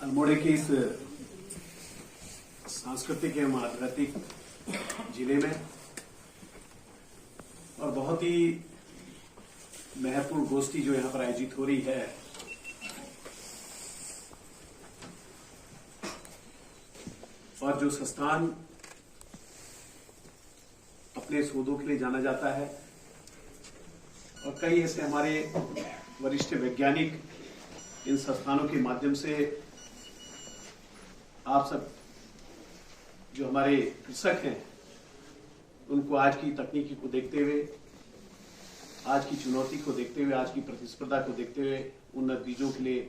अल्मोड़े के इस सांस्कृतिक एवं आध्यात्मिक जिले में और बहुत ही महत्वपूर्ण गोष्ठी जो यहाँ पर आयोजित हो रही है, और जो संस्थान अपने शोधों के लिए जाना जाता है और कई ऐसे हमारे वरिष्ठ वैज्ञानिक इन संस्थानों के माध्यम से आप सब जो हमारे कृषक हैं उनको आज की तकनीकी को देखते हुए, आज की चुनौती को देखते हुए, आज की प्रतिस्पर्धा को देखते हुए उन्नत बीजों के लिए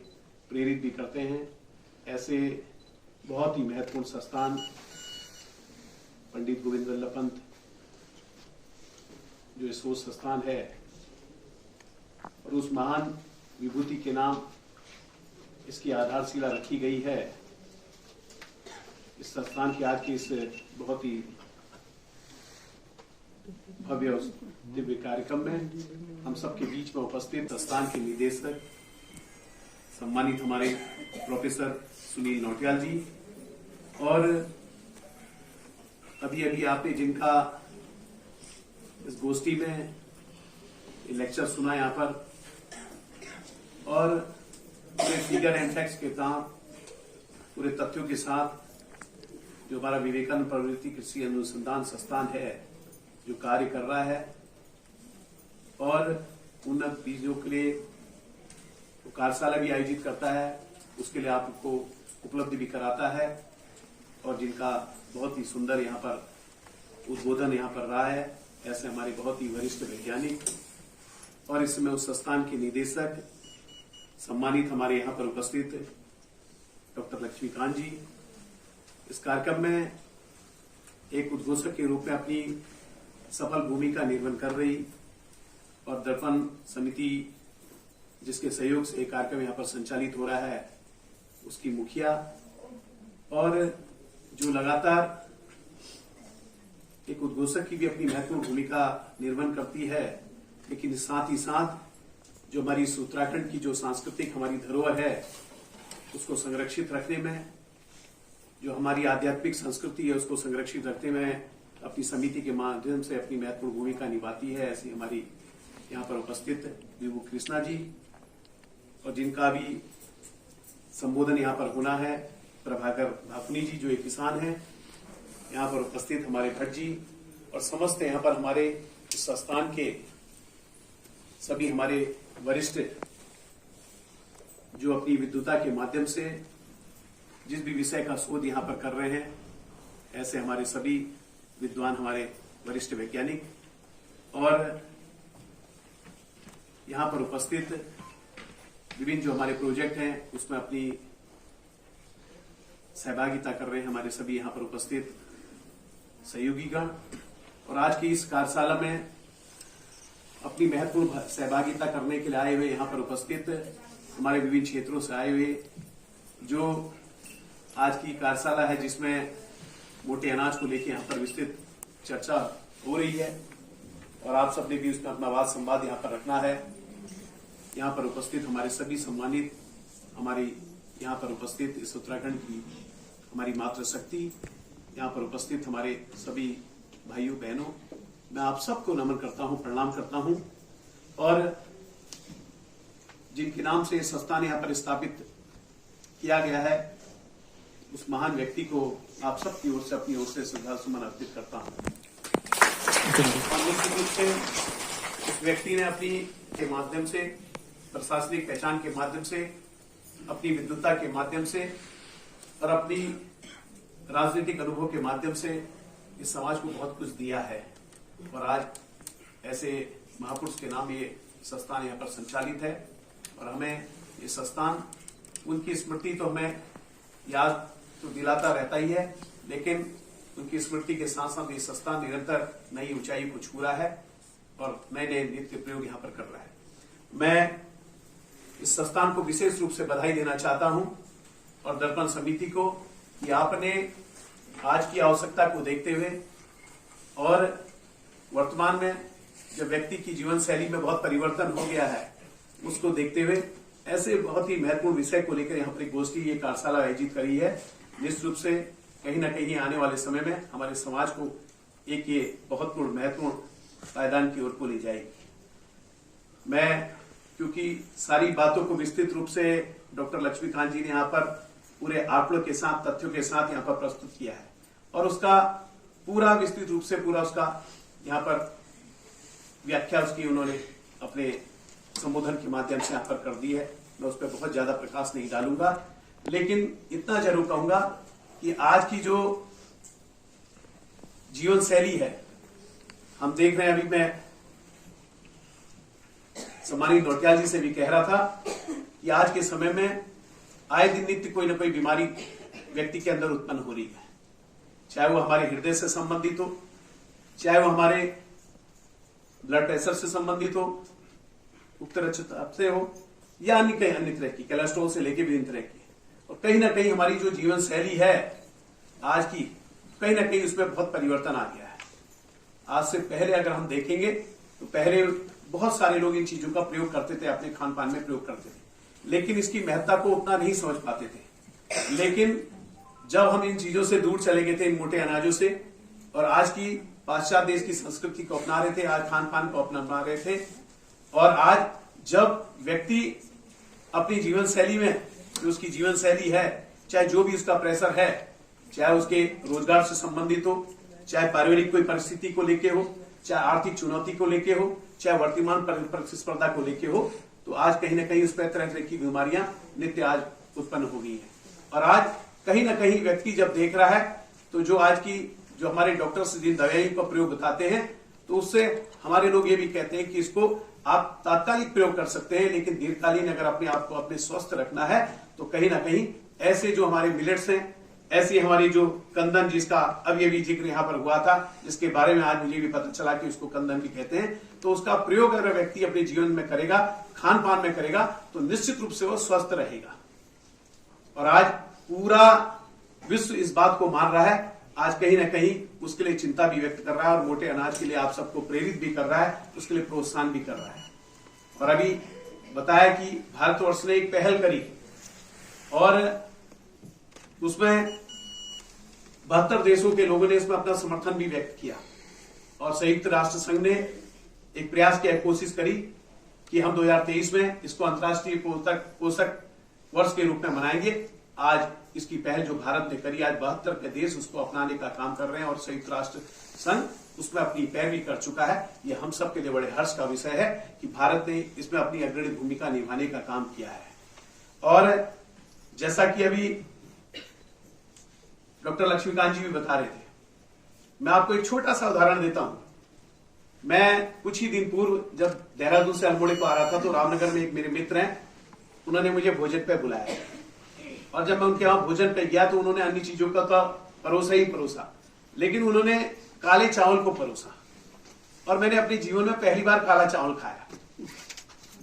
प्रेरित भी करते हैं। ऐसे बहुत ही महत्वपूर्ण संस्थान पंडित गोविंद वल्लभ पंत जो ये शोध संस्थान है और उस महान विभूति के नाम इसकी आधारशिला रखी गई है। इस संस्थान के आज के इस बहुत ही भव्य और दिव्य कार्यक्रम में हम सबके बीच में उपस्थित संस्थान के निदेशक सम्मानित हमारे प्रोफेसर सुनील नौटियाल जी, और अभी अभी आपने जिनका इस गोष्ठी में लेक्चर सुना यहाँ पर, और पूरे फिगर एंड फैक्ट्स के साथ, पूरे तथ्यों के साथ जो हमारा विवेकानंद प्रवृत्ति कृषि अनुसंधान संस्थान है जो कार्य कर रहा है और उन्नत बीजों के लिए तो कार्यशाला भी आयोजित करता है, उसके लिए आपको उपलब्धि भी कराता है, और जिनका बहुत ही सुंदर यहाँ पर उद्बोधन यहाँ पर रहा है, ऐसे हमारे बहुत ही वरिष्ठ वैज्ञानिक और इस समय उस संस्थान के निदेशक सम्मानित हमारे यहाँ पर उपस्थित डॉक्टर लक्ष्मीकांत जी इस कार्यक्रम में एक उद्घोषक के रूप में अपनी सफल भूमिका निर्वहन कर रही, और दर्पण समिति जिसके सहयोग से एक कार्यक्रम यहाँ पर संचालित हो रहा है उसकी मुखिया, और जो लगातार एक उद्घोषक की भी अपनी महत्वपूर्ण भूमिका निर्वहन करती है, लेकिन साथ ही साथ जो हमारी इस उत्तराखंड की जो सांस्कृतिक हमारी धरोहर है उसको संरक्षित रखने में, जो हमारी आध्यात्मिक संस्कृति है उसको संरक्षित रखने में अपनी समिति के माध्यम से अपनी महत्वपूर्ण भूमिका निभाती है। ऐसी हमारी यहाँ पर उपस्थित विभू कृष्णा जी, और जिनका भी संबोधन यहाँ पर होना है प्रभाकर भाकुनी जी जो एक किसान है, यहाँ पर उपस्थित हमारे भट्ट जी, और समस्त यहाँ पर हमारे इस संस्थान के सभी हमारे वरिष्ठ जो अपनी विद्वता के माध्यम से जिस भी विषय का शोध यहाँ पर कर रहे हैं, ऐसे हमारे सभी विद्वान हमारे वरिष्ठ वैज्ञानिक, और यहाँ पर उपस्थित विभिन्न जो हमारे प्रोजेक्ट हैं उसमें अपनी सहभागिता कर रहे हैं हमारे सभी यहाँ पर उपस्थित सहयोगीगण, और आज की इस कार्यशाला में अपनी महत्वपूर्ण सहभागिता करने के लिए आए हुए यहाँ पर उपस्थित हमारे विभिन्न क्षेत्रों से आए हुए जो आज की कार्यशाला है जिसमें मोटे अनाज को लेकर यहाँ पर विस्तृत चर्चा हो रही है, और आप सबने भी उसमें अपना वाद संवाद यहाँ पर रखना है। यहाँ पर उपस्थित हमारे सभी सम्मानित हमारी यहाँ पर उपस्थित इस उत्तराखंड की हमारी मातृशक्ति, यहाँ पर उपस्थित हमारे सभी भाइयों बहनों, मैं आप सबको नमन करता हूँ, प्रणाम करता हूँ, और जिनके नाम से संस्थान यहाँ पर स्थापित किया गया है उस महान व्यक्ति को आप सबकी ओर से अपनी ओर से श्रद्धा सुमन अर्पित करता हूँ। और निश्चित रूप से उस व्यक्ति ने अपनी के माध्यम से, प्रशासनिक पहचान के माध्यम से, अपनी विद्वता के माध्यम से और अपनी राजनीतिक अनुभव के माध्यम से इस समाज को बहुत कुछ दिया है, और आज ऐसे महापुरुष के नाम ये संस्थान यहाँ पर संचालित है, और हमें ये संस्थान उनकी स्मृति तो हमें याद तो दिलाता रहता ही है, लेकिन उनकी स्मृति के साथ साथ ये संस्थान निरंतर नई ऊंचाई को छू रहा है और नए नए नित्य प्रयोग यहाँ पर कर रहा है। मैं इस संस्थान को विशेष रूप से बधाई देना चाहता हूं, और दर्पण समिति को कि आपने आज की आवश्यकता को देखते हुए और वर्तमान में जब व्यक्ति की जीवन शैली में बहुत परिवर्तन हो गया है उसको देखते हुए ऐसे बहुत ही महत्वपूर्ण विषय को लेकर यहाँ पर एक गोष्ठी, ये कार्यशाला आयोजित करी है। निश्चित रूप से कहीं ना कहीं आने वाले समय में हमारे समाज को एक ये बहुत महत्वपूर्ण पायदान की ओर को ले जाएगी। मैं क्योंकि सारी बातों को विस्तृत रूप से डॉक्टर लक्ष्मीकांत जी ने यहाँ पर पूरे आंकड़ों के साथ, तथ्यों के साथ यहाँ पर प्रस्तुत किया है और उसका पूरा विस्तृत रूप से पूरा उसका यहाँ पर व्याख्या उसकी उन्होंने अपने संबोधन के माध्यम से यहाँ पर कर दी है। मैं उस पर बहुत ज्यादा प्रकाश नहीं डालूंगा, लेकिन इतना जरूर कहूंगा कि आज की जो जीवन शैली है, हम देख रहे हैं, अभी मैं सम्मानित नौटियाल जी से भी कह रहा था कि आज के समय में आए दिन नित्य कोई ना कोई बीमारी व्यक्ति के अंदर उत्पन्न हो रही है, चाहे वो हमारे हृदय से संबंधित हो, चाहे वो हमारे ब्लड प्रेशर से संबंधित हो, उक्त रक्तचाप से हो, या अन्य कई अन्य तरह की, कोलेस्ट्रॉल से लेके विभिन्न तरह की। और कहीं ना कहीं हमारी जो जीवन शैली है आज की, कहीं ना कहीं उसमें बहुत परिवर्तन आ गया है। आज से पहले अगर हम देखेंगे तो पहले बहुत सारे लोग इन चीजों का प्रयोग करते थे, अपने खान पान में प्रयोग करते थे, लेकिन इसकी महत्ता को उतना नहीं समझ पाते थे। लेकिन जब हम इन चीजों से दूर चले गए थे, इन मोटे अनाजों से, और आज की पाश्चात्य देश की संस्कृति को अपना रहे थे, आज खान पान को अपना रहे थे, और आज जब व्यक्ति अपनी जीवन शैली में, जो उसकी जीवन शैली है, चाहे जो भी उसका प्रेशर है, चाहे उसके रोजगार से संबंधित हो, चाहे पारिवारिक कोई परिस्थिति को लेके हो, चाहे आर्थिक चुनौती को लेके हो, चाहे वर्तमान प्रतिस्पर्धा को लेके हो, तो आज कहीं ना कहीं उस पर तरह तरह की बीमारियां नित्य आज उत्पन्न हो गई है। और आज कहीं ना कहीं व्यक्ति जब देख रहा है तो जो आज की जो हमारे डॉक्टर्स जिन दवाइयों का प्रयोग बताते हैं, तो उससे हमारे लोग ये भी कहते हैं कि इसको आप तात्कालिक प्रयोग कर सकते हैं, लेकिन दीर्घकालीन अगर अपने आप को अपने स्वस्थ रखना है तो कहीं ना कहीं ऐसे जो हमारे मिलेट्स हैं, ऐसी हमारी जो कंदन, जिसका अब ये भी जिक्र यहाँ पर हुआ था, जिसके बारे में आज मुझे भी पता चला कि उसको कंदन भी कहते हैं, तो उसका प्रयोग अगर व्यक्ति अपने जीवन में करेगा, खान पान में करेगा, तो निश्चित रूप से वो स्वस्थ रहेगा। और आज पूरा विश्व इस बात को मान रहा है, आज कहीं ना कहीं उसके लिए चिंता भी व्यक्त कर रहा है और मोटे अनाज के लिए आप सबको प्रेरित भी कर रहा है, उसके लिए प्रोत्साहन भी कर रहा है। और अभी बताया कि भारतवर्ष ने एक पहल करी और उसमें 72 देशों के लोगों ने इसमें अपना समर्थन भी व्यक्त किया, और संयुक्त राष्ट्र संघ ने एक प्रयास किया, कोशिश करी कि हम 2023 में इसको अंतर्राष्ट्रीय पोषक वर्ष के रूप में मनाएंगे। आज इसकी पहल जो भारत ने करी, आज 72 के देश उसको अपनाने का काम कर रहे हैं और संयुक्त राष्ट्र संघ उसमें अपनी पैरवी कर चुका है। ये हम सब के लिए बड़े हर्ष का विषय है कि भारत ने इसमें अपनी अग्रणी भूमिका निभाने का काम किया है। और जैसा कि अभी डॉक्टर लक्ष्मीकांत जी भी बता रहे थे, मैं आपको एक छोटा सा उदाहरण देता हूं। मैं कुछ ही दिन पूर्व जब देहरादून से अल्मोड़े को आ रहा था, तो रामनगर में एक मेरे मित्र हैं, उन्होंने मुझे भोजन पे बुलाया, और जब मैं उनके वहां भोजन पे गया तो उन्होंने अन्य चीजों का तो परोसा ही परोसा, लेकिन उन्होंने काले चावल को परोसा। और मैंने अपने जीवन में पहली बार काला चावल खाया।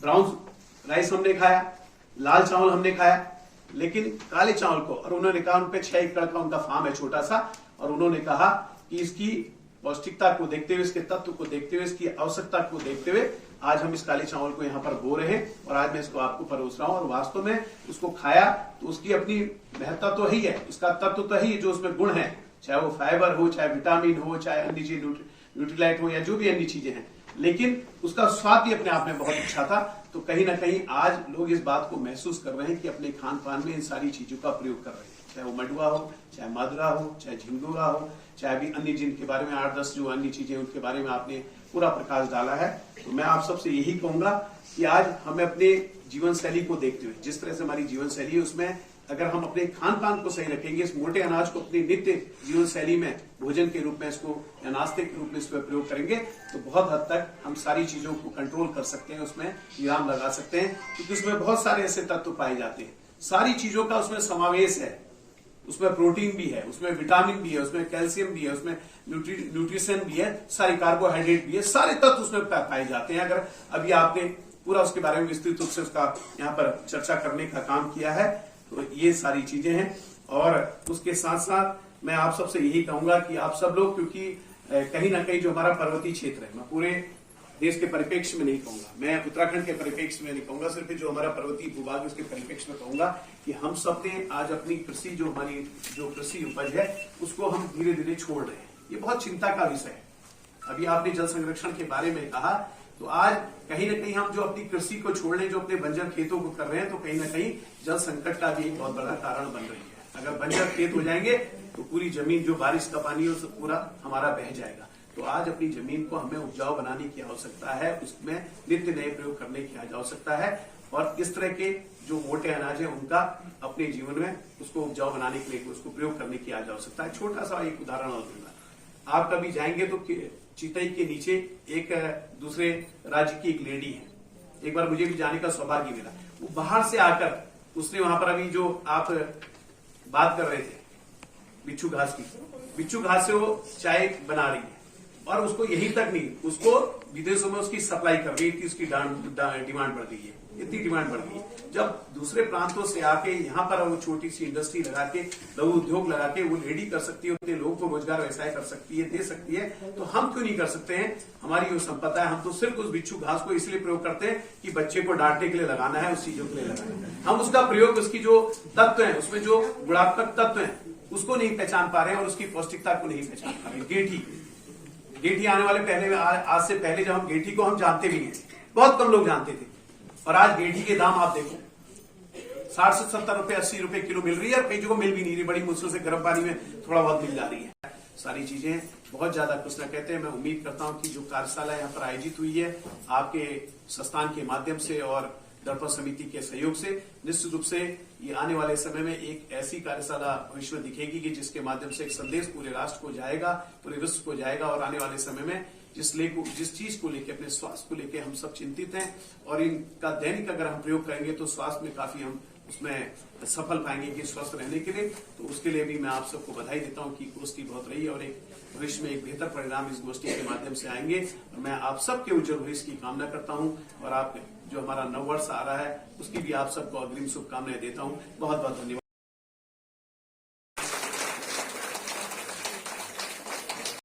ब्राउन राइस हमने खाया, लाल चावल हमने खाया, लेकिन काले चावल को। और उन्होंने कहा, उन पे 6 एकड़ का उनका फार्म है छोटा सा, और उन्होंने कहा कि इसकी पौष्टिकता को देखते हुए, इसके तत्व को देखते हुए, इसकी आवश्यकता को देखते हुए आज हम इस काले चावल को यहाँ पर बो रहे हैं और आज मैं इसको आपको परोस रहा हूं। और वास्तव में उसको खाया तो उसकी अपनी महत्ता तो ही है, उसका तत्व तो ही जो उसमें गुण है, चाहे वो फाइबर हो, चाहे विटामिन हो, चाहे अन्य चीज न्यूट्रीलाइट हो, या जो भी अन्य चीजें हैं, लेकिन उसका स्वाद भी अपने आप में बहुत अच्छा था। तो कहीं ना कहीं आज लोग इस बात को महसूस कर रहे हैं कि अपने खान पान में इन सारी चीजों का प्रयोग कर रहे हैं, चाहे वो मडुआ हो, चाहे मादरा हो, चाहे झिंगुरा हो, चाहे भी अन्य जिनके बारे में 8-10 जो अन्य चीजें उनके बारे में आपने पूरा प्रकाश डाला है। तो मैं आप सबसे यही कहूंगा कि आज हमें अपने जीवन शैली को देखते हुए, जिस तरह से हमारी जीवन शैली है, उसमें अगर हम अपने खान पान को सही रखेंगे, इस मोटे अनाज को अपनी नित्य जीवन शैली में भोजन के रूप में, इसको या नाश्ते के रूप में इसका प्रयोग करेंगे, तो बहुत हद तक हम सारी चीजों को कंट्रोल कर सकते हैं, उसमें विराम लगा सकते हैं। क्योंकि उसमें बहुत सारे ऐसे तत्व पाए जाते हैं, सारी चीजों का उसमें समावेश है, उसमें प्रोटीन भी है, उसमें विटामिन भी है, उसमें कैल्शियम भी है, उसमें न्यूट्रिशन भी है, सारी कार्बोहाइड्रेट भी है, सारे तत्व उसमें पाए जाते हैं। अगर अभी आपने पूरा उसके बारे में विस्तृत रूप से उसका यहाँ पर चर्चा करने का काम किया है, तो ये सारी चीजें हैं। और उसके साथ साथ मैं आप सबसे यही कहूंगा कि आप सब लोग, क्योंकि कहीं ना कहीं जो हमारा पर्वतीय क्षेत्र है, मैं पूरे देश के परिप्रेक्ष्य में नहीं कहूंगा, मैं उत्तराखंड के परिप्रेक्ष्य में नहीं कहूंगा, सिर्फ जो हमारा पर्वतीय भूभाग है उसके परिप्रेक्ष्य में कहूंगा कि हम सब ने आज अपनी कृषि जो हमारी जो कृषि उपज है उसको हम धीरे धीरे छोड़ रहे हैं। ये बहुत चिंता का विषय है। अभी आपने जल संरक्षण के बारे में कहा, तो आज कहीं ना कहीं हम जो अपनी कृषि को छोड़ रहे, जो अपने बंजर खेतों को कर रहे हैं, तो कहीं ना कहीं जल संकट का भी एक बहुत बड़ा कारण बन रही है। अगर बंजर खेत हो जाएंगे तो पूरी जमीन जो बारिश का पानी है वो पूरा हमारा बह जाएगा। तो आज अपनी जमीन को हमें उपजाऊ बनाने की आवश्यकता है, उसमें नित्य नए प्रयोग करने की आवश्यकता है और इस तरह के जो मोटे अनाज है उनका अपने जीवन में उसको उपजाऊ बनाने के लिए उसको प्रयोग करने की आवश्यकता है। छोटा सा एक उदाहरण और दूंगा, आप कभी जाएंगे तो चितई के नीचे एक दूसरे राज्य की एक लेडी है, एक बार मुझे भी जाने का सौभाग्य मिला। वो बाहर से आकर उसने वहां पर अभी जो आप बात कर रहे थे बिच्छू घास की, बिच्छू घास से वो चाय बना रही है और उसको यहीं तक नहीं, उसको विदेशों में उसकी सप्लाई कर रही थी, उसकी डिमांड बढ़ गई है, इतनी डिमांड बढ़ गई है। जब दूसरे प्रांतों से आके यहाँ पर वो छोटी सी इंडस्ट्री लगा के, लघु उद्योग लगा के वो लेडी कर सकती है, उतने लोगों को रोजगार व्यवसाय कर सकती है, दे सकती है, तो हम क्यों नहीं कर सकते हैं? हमारी जो संपदा है, हम तो सिर्फ उस बिच्छू घास को इसलिए प्रयोग करते हैं कि बच्चे को डांटने के लिए लगाना है, उस चीजों के लिए लगाना है। हम उसका प्रयोग, उसकी जो तत्व है, उसमें जो गुणात्मक तत्व है उसको नहीं पहचान पा रहे हैं और उसकी पौष्टिकता को नहीं पहचान पा रहे। गेठी आने वाले पहले, आज से पहले जब हम गेठी को हम जानते भी हैं, बहुत कम लोग जानते थे, और आज गेठी के दाम आप देखो 60 से 70 रुपए 80 रुपए किलो मिल रही है और कई जगह मिल भी नहीं रही, बड़ी मुश्किल से गर्म पानी में थोड़ा बहुत मिल जा रही है। सारी चीजें बहुत ज्यादा कुछ न कहते हैं। मैं उम्मीद करता हूं कि जो कार्यशाला यहाँ पर आयोजित हुई है आपके संस्थान के माध्यम से और दर्पण समिति के सहयोग से, निश्चित रूप से ये आने वाले समय में एक ऐसी कार्यशाला भविष्य में दिखेगी कि जिसके माध्यम से एक संदेश पूरे राष्ट्र को जाएगा, पूरे विश्व को जाएगा और आने वाले समय में जिस चीज को लेकर, अपने स्वास्थ्य को लेकर हम सब चिंतित हैं और इनका दैनिक अगर हम प्रयोग करेंगे तो स्वास्थ्य में काफी हम उसमें सफल पाएंगे कि स्वस्थ रहने के लिए। तो उसके लिए भी मैं आप सबको बधाई देता हूं कि गोष्ठी बहुत रही और एक भविष्य में एक बेहतर परिणाम इस गोष्ठी के माध्यम से आएंगे और मैं आप सबके उज्जवल भविष्य की कामना करता हूं और आप जो हमारा नववर्ष आ रहा है उसकी भी आप सबको अग्रिम शुभकामनाएं देता हूं। बहुत बहुत धन्यवाद।